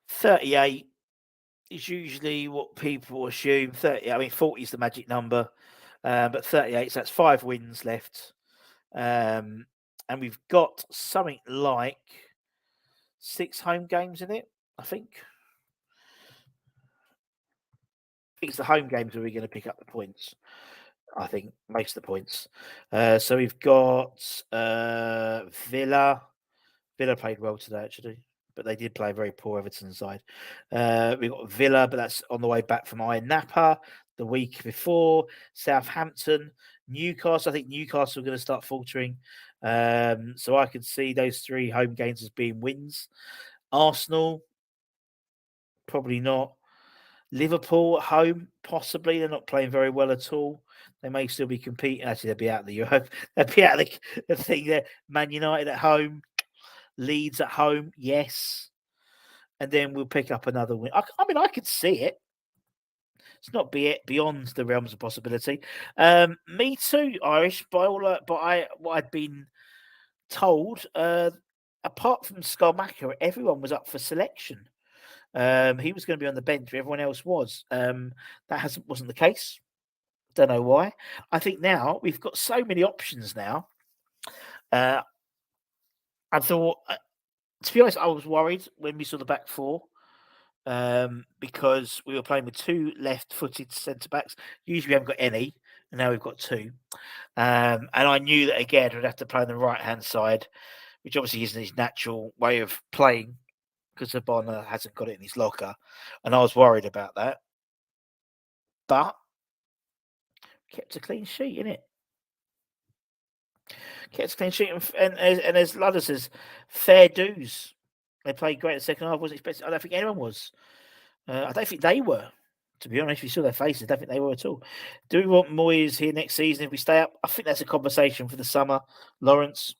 38 is usually what people assume. 40 is the magic number. But 38, so that's 5 wins left. And we've got something like 6 home games in it, I think. I think it's the home games where we're going to pick up the points. I think most of the points. So we've got Villa. Villa played well today, actually, but they did play a very poor Everton side. We've got Villa, but that's on the way back from Iron Napa. the week before. Southampton, Newcastle. I think Newcastle are going to start faltering. So I could see those 3 home games as being wins. Arsenal, probably not. Liverpool at home, possibly. They're not playing very well at all. They may still be competing. Actually, they'll be out of the Europe. They'll be out of the thing there. Man United at home, Leeds at home, yes. And then we'll pick up another win. I mean, I could see it. It's not beyond the realms of possibility. Me too, Irish. What I'd been told, apart from Skarmaka, everyone was up for selection. He was going to be on the bench. Everyone else was. That wasn't the case. Don't know why. I think now we've got so many options now. I thought, to be honest, I was worried when we saw the back 4. Because we were playing with 2 left-footed centre backs. Usually we haven't got any, and now we've got 2. And I knew that again we'd have to play on the right-hand side, which obviously isn't his natural way of playing because Zabona hasn't got it in his locker, and I was worried about that. But kept a clean sheet, innit? Kept a clean sheet, and as Ludder says, fair dues. They played great in the second half. Wasn't expecting. I don't think anyone was. I don't think they were, to be honest. If you saw their faces, I don't think they were at all. Do we want Moyes here next season if we stay up? I think that's a conversation for the summer, Lawrence.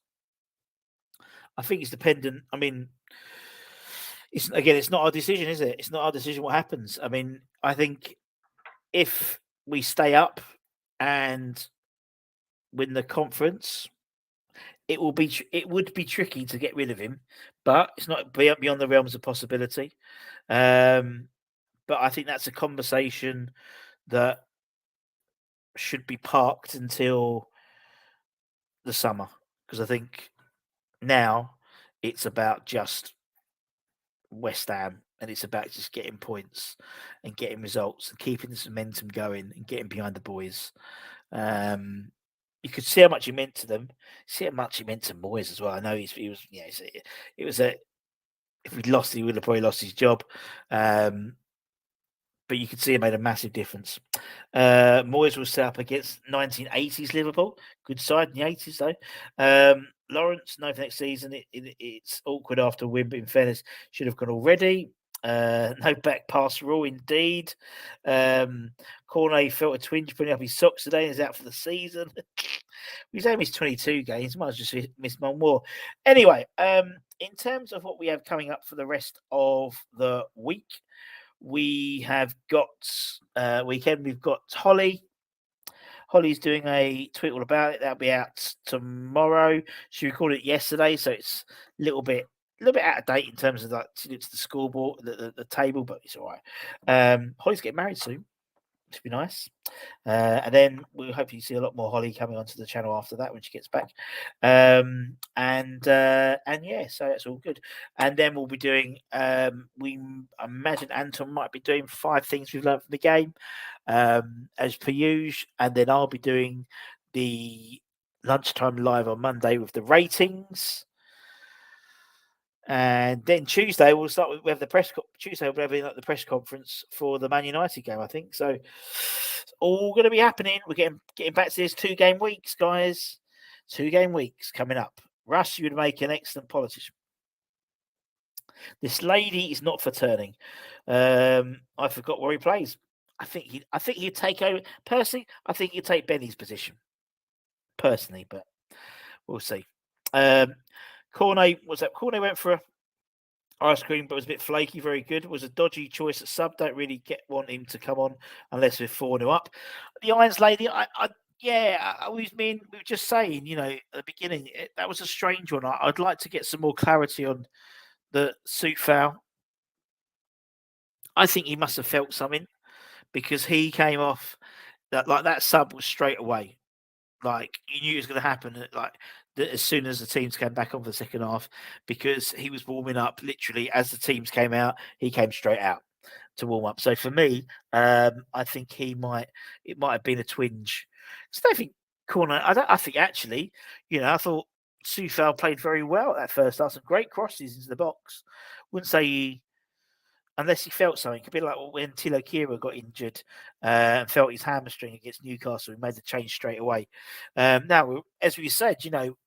I think it's dependent. I mean, it's not our decision, is it? It's not our decision what happens. I mean, I think if we stay up and win the conference, it would be tricky to get rid of him, but it's not beyond the realms of possibility. But I think that's a conversation that should be parked until the summer, because I think now it's about just West Ham and it's about just getting points and getting results and keeping this momentum going and getting behind the boys. You could see how much he meant to them. See how much he meant to Moyes as well. I know it was if we'd lost, he would have probably lost his job. But you could see it made a massive difference. Moyes was set up against 1980s Liverpool. Good side in the 80s, though. Lawrence, no for next season. It's awkward after a win, but in fairness, should have gone already. No back pass rule, indeed. Cornet felt a twinge putting up his socks today and is out for the season. He's only missed 22 games. Might have just missed one more. Anyway, in terms of what we have coming up for the rest of the week, we have got weekend. We've got Holly. Holly's doing a tweet all about it. That'll be out tomorrow. She recorded it yesterday, so it's a little bit out of date in terms of it's the scoreboard, the table, but it's all right. Holly's getting married soon. To be nice. And then we'll hopefully see a lot more Holly coming onto the channel after that when she gets back. And yeah, so that's all good. And then we'll be doing we imagine Anton might be doing 5 things we've learned from the game, as per usual, and then I'll be doing the lunchtime live on Monday with the ratings. And then Tuesday we'll start with the press. Tuesday we'll have the press conference for the Man United game, I think. So it's all going to be happening. We're getting back to this 2-game weeks, guys. 2-game weeks coming up. Russ, you would make an excellent politician. This lady is not for turning. I forgot where he plays. I think he'd take over. Personally, I think he'd take Benny's position. Personally, but we'll see. Cornet went for a ice cream, but was a bit flaky. Very good. Was a dodgy choice at sub. Don't really want him to come on unless we're 4-0 up. The Irons lady, we were just saying, at the beginning, that was a strange one. I'd like to get some more clarity on the suit foul. I think he must have felt something because he came off that sub was straight away. Like you knew it was going to happen. As soon as the teams came back on for the second half, because he was warming up literally as the teams came out, he came straight out to warm up. So for me, I think it might have been a twinge. So I don't think Corner. I think actually, I thought Soufal played very well at that first half. Some great crosses into the box. Wouldn't say unless he felt something. It could be like when Tilo Kira got injured and felt his hamstring against Newcastle. He made the change straight away. Now, as we said,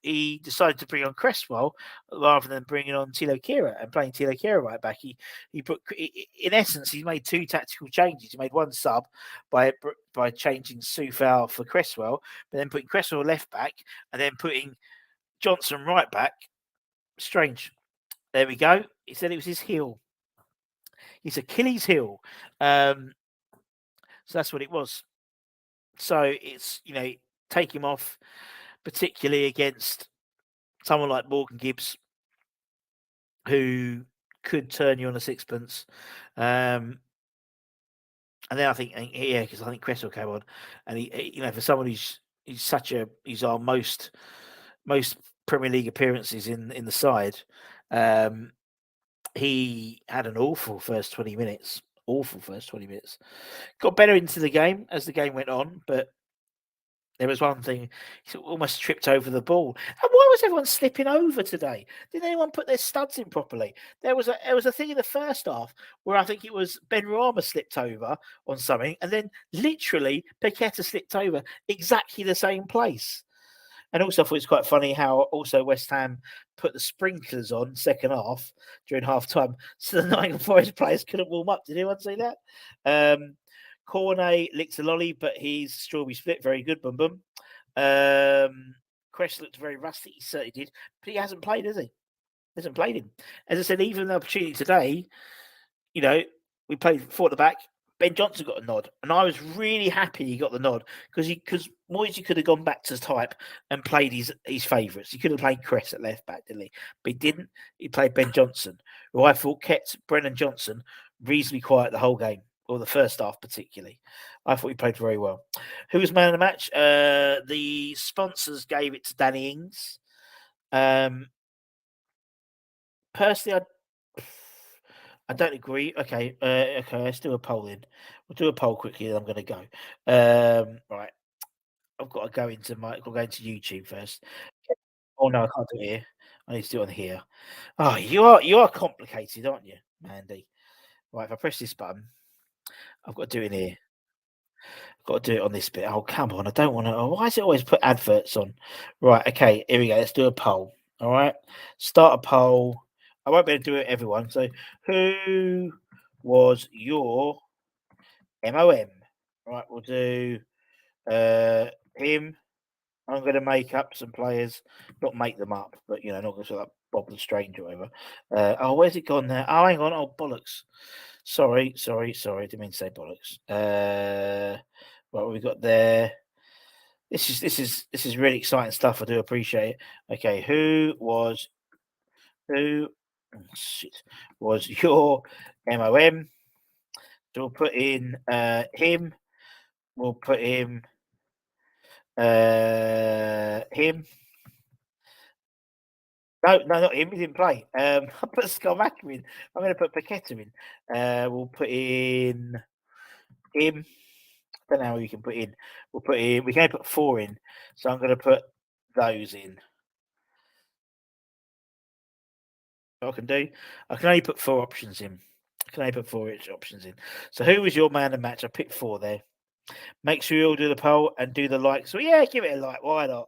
he decided to bring on Cresswell rather than bringing on Tilo Kira and playing Tilo Kira right back. He put, in essence, he made two tactical changes. He made one sub by changing Soufal for Cresswell, but then putting Cresswell left back and then putting Johnson right back. Strange. There we go. He said it was his heel. His Achilles heel. So that's what it was. So it's, take him off, particularly against someone like Morgan Gibbs, who could turn you on a sixpence. And then I think, because I think Cresswell came on, and he for someone he's our most Premier League appearances in the side. He had an awful first 20 minutes. Awful first 20 minutes. Got better into the game as the game went on, but there was one thing, he almost tripped over the ball. And why was everyone slipping over today? Didn't anyone put their studs in properly? There was a thing in the first half where I think it was Ben Rama slipped over on something, and then literally Paqueta slipped over exactly the same place. And also, I thought it's quite funny how also West Ham put the sprinklers on second half during half time so the Nottingham Forest players couldn't warm up. Did anyone see that? Cornet licked a lolly, but he's strawberry split. Very good. Boom, boom. Crest looked very rusty. He certainly did. But he hasn't played, has he? Hasn't played him. As I said, even the opportunity today, we played four at the back. Ben Johnson got a nod, and I was really happy he got the nod because Moisey could have gone back to type and played his favourites. He could have played Cress at left back, didn't he? But he didn't. He played Ben Johnson, who I thought kept Brennan Johnson reasonably quiet the whole game, or the first half particularly. I thought he played very well. Who was man of the match? The sponsors gave it to Danny Ings. Personally, I don't agree. Okay, let's do a poll in. We'll do a poll quickly, then I'm going to go. Right, I've got to go into YouTube first. Oh no, I can't do it here. I need to do it on here. Oh, you are complicated, aren't you, Mandy? Right, if I press this button, I've got to do it in here. I've got to do it on this bit. Oh, come on, I don't want to. Oh, why does it always put adverts on? Right, okay, here we go. Let's do a poll. All right, start a poll. I won't be able to do it, everyone. So, who was your MOM? Right, we'll do him. I'm going to make up some players, not make them up, but not going to like Bob the Stranger or whatever. Where's it gone now? Oh, hang on. Oh, bollocks. Sorry. Didn't mean to say bollocks. What we got there? This is really exciting stuff. I do appreciate it. Okay, who was your MOM? So we'll put in him. We'll put him. Him. No, not him. He didn't play. I'll put Scarmacca in. I'm going to put Paqueta in. We'll put in him. I don't know how you can put in. We'll put in. We can put four in. So I'm going to put those in. I can do. I can only put four options in. So who was your man of the match? I picked four there. Make sure you all do the poll and do the like. So yeah, give it a like. Why not?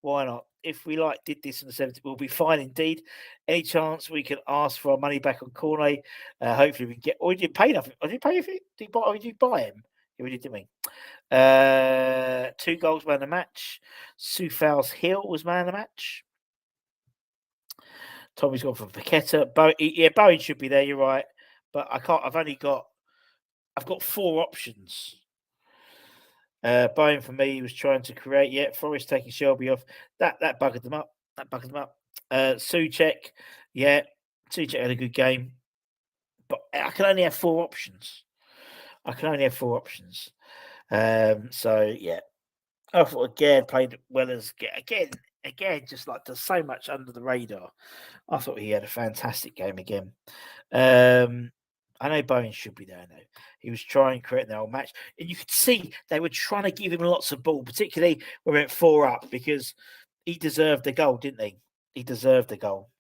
Why not? If we did this in the 70s, we'll be fine indeed. Any chance we can ask for our money back on Cornet? Hopefully we can get. Or did you pay nothing? Did you pay if it? Did you buy him? You really did me. 2 goals man of the match. Soufal's heel was man of the match. Tommy's gone for Paqueta. Bowen should be there. You're right, but I can't. I've got 4 options. Bowen for me was trying to create. Yeah, Forest taking Shelby off. That buggered them up. Souček, yeah, Souček had a good game, but I can only have 4 options. So yeah, I thought again played well as again, just like does so much under the radar. I thought he had a fantastic game again. I know Bowen should be there. I know he was trying to create the whole match, and you could see they were trying to give him lots of ball, particularly when we went 4 up, because he deserved the goal, didn't he? He deserved the goal.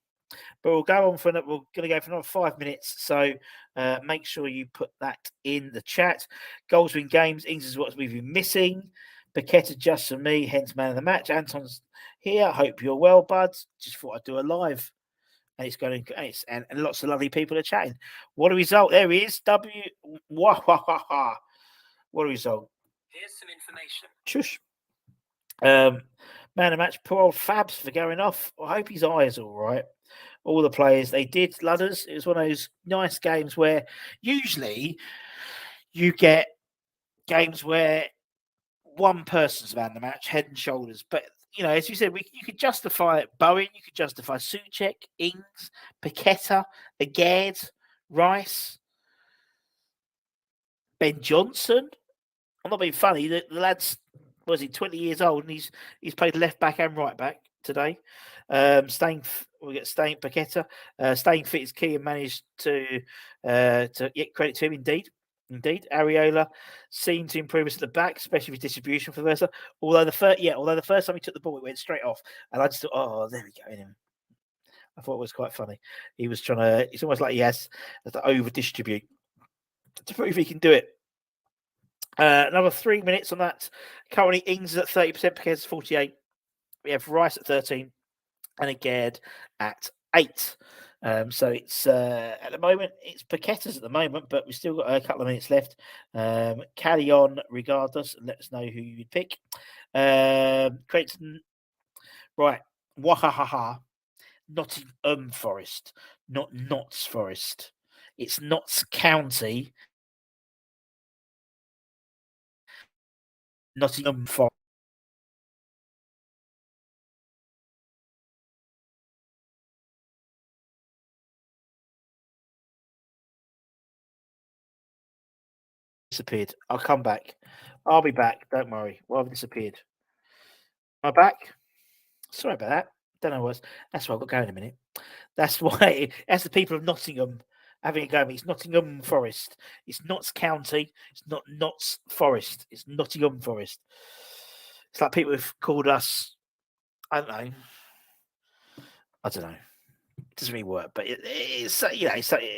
But we'll go on for another. We're going to go for another 5 minutes. So make sure you put that in the chat. Goals win games. Ings is what we've been missing. Paqueta just for me, hence man of the match. Anton's here. Hope you're well, buds. Just thought I'd do a live. And it's going and lots of lovely people are chatting. What a result. There he is. What a result. Here's some information. Shush. Man of match, poor old Fabs for going off. I hope his eye is all right. All the players, they did, Ludders. It was one of those nice games where usually you get games where one person's man of the match, head and shoulders. But, you know, as you said, you could justify Bowen, you could justify Souček, Ings, Paqueta, Aged, Rice, Ben Johnson. I'm not being funny. The lad's, was he 20 years old, and he's played left back and right back today. We get Staying Paqueta. Staying fit is key and managed to get credit to him. Indeed. Areola seemed to improve us at the back, especially with distribution for Versa. Although the first time he took the ball, it went straight off, and I just thought, oh, there we go. Anyway, I thought it was quite funny. He was trying to. It's almost like he has to over distribute to prove he can do it. Another 3 minutes on that. Currently, Ings is at 30%, Paqueta's 48%. We have Rice at 13%, and Aged at 8%. So it's at the moment it's Paqueta's at the moment, but we've still got a couple of minutes left. Carry on regardless, and let us know who you'd pick. Creighton, right? Wahahaha, Nottingham Forest, not Notts Forest. It's Notts County. Nottingham Forest. Disappeared. I'll come back. I'll be back. Don't worry. Well, I've disappeared. Am I back? Sorry about that. Don't know what's. That's why I've got going in a minute. That's why. That's the people of Nottingham having a go at me. It's Nottingham Forest. It's Notts County. It's not Notts Forest. It's Nottingham Forest. It's like people have called us. I don't know. It doesn't really work, but it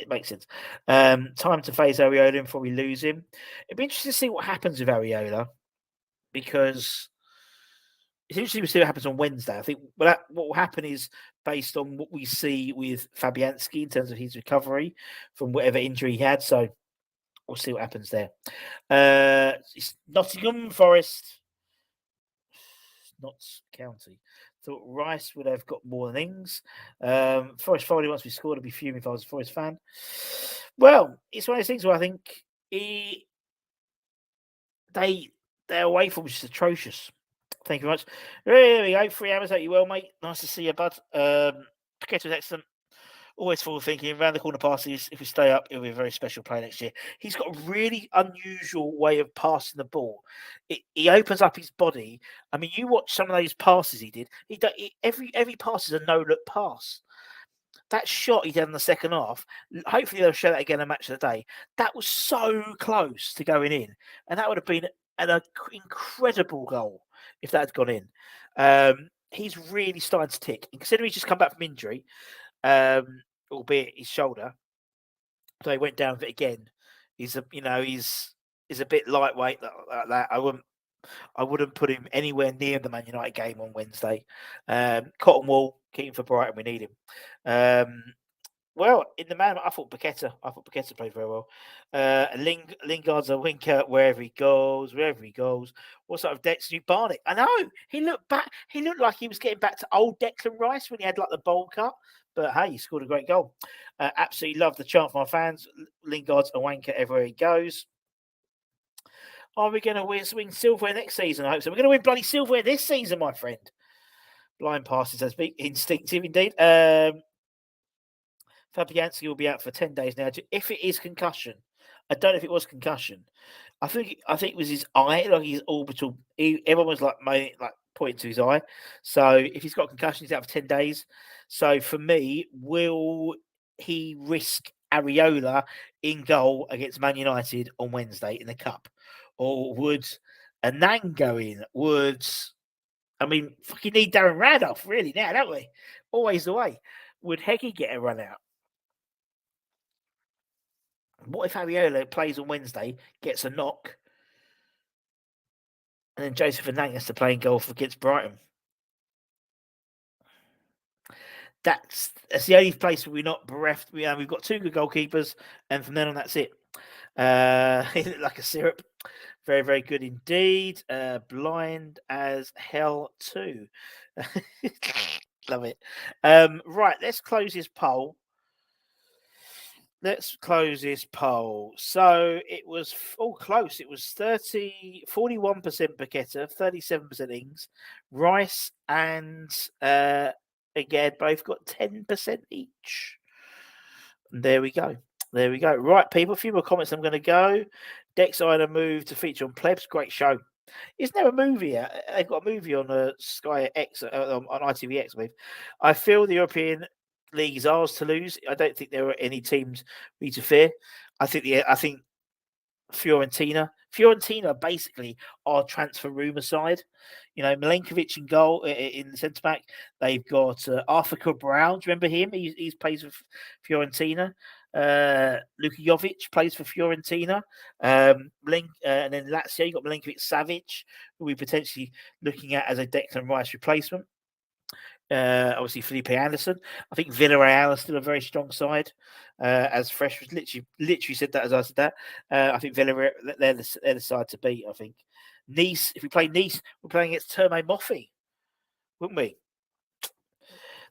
makes sense. Time to phase Areola before we lose him. It'd be interesting to see what happens with Areola, because it's interesting to see what happens on Wednesday. I think what will happen is based on what we see with Fabianski in terms of his recovery from whatever injury he had. So we'll see what happens there. It's Nottingham Forest, Notts County. Thought Rice would have got more than Ings. Forest Foley, once we scored, I'd be fuming if I was a Forest fan. Well, it's one of those things where I think their away form is just atrocious. Thank you very much. There we go. 3 hours. Hope you well, mate. Nice to see you, bud. Paqueta was excellent. Always forward thinking. Around the corner passes. If we stay up, he'll be a very special player next year. He's got a really unusual way of passing the ball. He opens up his body. I mean, you watch some of those passes he did. Every pass is a no-look pass. That shot he did in the second half, hopefully they'll show that again in Match of the Day. That was so close to going in. And that would have been an incredible goal if that had gone in. He's really starting to tick. And considering he's just come back from injury, albeit his shoulder, so he went down with it again. He's a bit lightweight like that. I wouldn't put him anywhere near the Man United game on Wednesday. Cottonwall, keep him for Brighton. We need him. Well, in the man, I thought Paqueta played very well. Lingard's a winker wherever he goes. What sort of Dex new Barnett? I know he looked back. He looked like he was getting back to old Declan Rice when he had like the bowl cut. But hey, he scored a great goal. Absolutely love the chant from our fans. Lingard's a wanker everywhere he goes. Are we going to win silverware next season? I hope so. We're going to win bloody silverware this season, my friend. Blind passes, so to speak. Instinctive, indeed. Fabianski will be out for 10 days now. If it is concussion, I don't know if it was concussion. I think it was his eye, like his orbital. Everyone was like pointing to his eye. So if he's got concussion, he's out for 10 days. So for me, will he risk Areola in goal against Man United on Wednesday in the Cup? Or would Anang go in? Fucking need Darren Randolph really now, don't we? Always the way. Would Heggie get a run out? What if Ariola plays on Wednesday, gets a knock, and then Joseph Anang has to play in golf against Brighton? That's the only place where we're not bereft. We've got 2 good goalkeepers, and from then on, that's it. He looked like a syrup. Very, very good indeed. Blind as hell too. Love it. Right, let's close this poll. So it was all close. It was 41% Paqueta, 37% Ings. Rice and again, both got 10% each. There we go. Right, people, a few more comments. I'm going to go. Dex Ida moved to feature on Plebs. Great show. Isn't there a movie? They've got a movie on Sky X, on ITVX, I believe. I feel the European League is ours to lose. I don't think there are any teams we need to fear. I think Fiorentina basically are transfer rumour side. Milenkovic in goal in the centre back. They've got Arthur Cabral. Do you remember him? He plays for Fiorentina. Luka Jovic plays for Fiorentina. And then Lazio, you've got Milenkovic Savic, who we're potentially looking at as a Declan Rice replacement. Obviously Felipe Anderson. I think Villarreal is still a very strong side. As Fresh was literally said that as I said that. I think Villarreal, they're the side to beat. I think Nice. If we play Nice, we're playing against Terme Moffi, wouldn't we?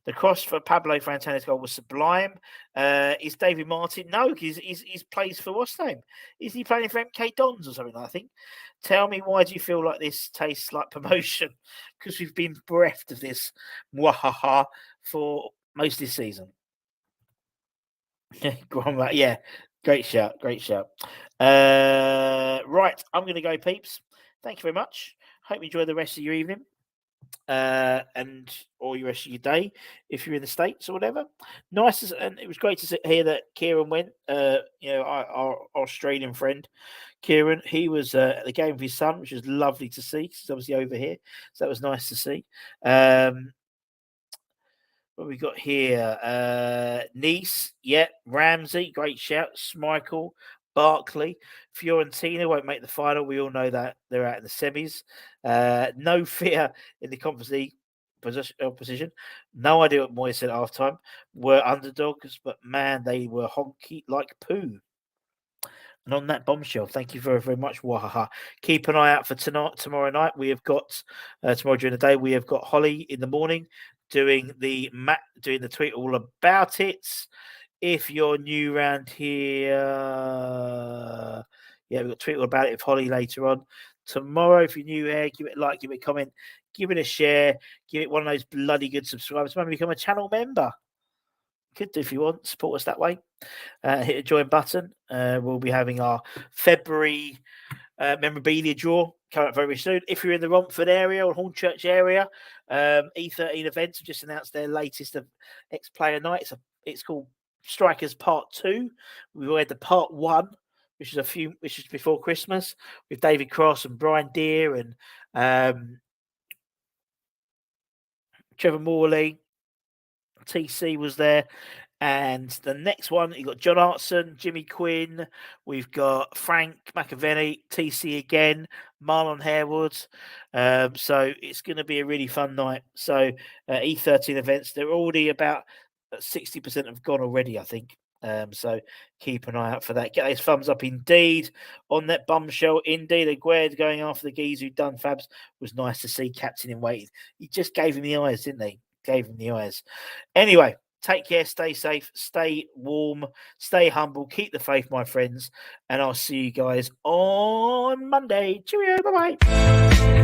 The cross for Pablo Frantani's goal was sublime. Is David Martin? No, he's plays for what's name? Is he playing for MK Dons or something? I think. Tell me, why do you feel like this tastes like promotion? Because we've been bereft of this mwahaha for most of this season. Yeah, great shout. Right, I'm going to go, peeps. Thank you very much. Hope you enjoy the rest of your evening. Or your rest of your day if you're in the States or whatever. And it was great to hear that Kieran went. Our Australian friend Kieran, he was at the game with his son, which was lovely to see. He's obviously over here, so that was nice to see. What we got here? Nice, Ramsey, great shout. Schmeichel, Barkley, Fiorentina won't make the final. We all know that they're out in the semis. No fear in the Conference League opposition. No idea what Moyes said at halftime. Were underdogs, but man, they were honky like poo. And on that bombshell, thank you very, very much, Wahaha. Keep an eye out for tomorrow night. We have got tomorrow during the day. We have got Holly in the morning doing the tweet all about it. If you're new around here, we've got tweet all about it with Holly later on. Tomorrow, if you're new here, give it a like, give it a comment, give it a share, give it one of those bloody good subscribers. Maybe become a channel member. Could do if you want. Support us that way. Hit the join button. We'll be having our February memorabilia draw coming up very soon. If you're in the Romford area or Hornchurch area, E13 Events have just announced their latest ex-player night. It's called Strikers Part 2. We had the Part 1, which is before Christmas, with David Cross and Brian Deere and Trevor Morley. TC was there. And the next one, you've got John Artson, Jimmy Quinn. We've got Frank McAvenny, TC again, Marlon Harewood. So it's going to be a really fun night. So E13 Events, they're already about 60% have gone already, I think. So keep an eye out for that. Get those thumbs up indeed on that bombshell. Indeed, Aguerd going after the geese who'd done Fabs was nice to see. Captain in waiting. He just gave him the eyes, didn't he? Gave him the eyes. Anyway, take care, stay safe, stay warm, stay humble, keep the faith, my friends, and I'll see you guys on Monday. Cheerio, bye-bye.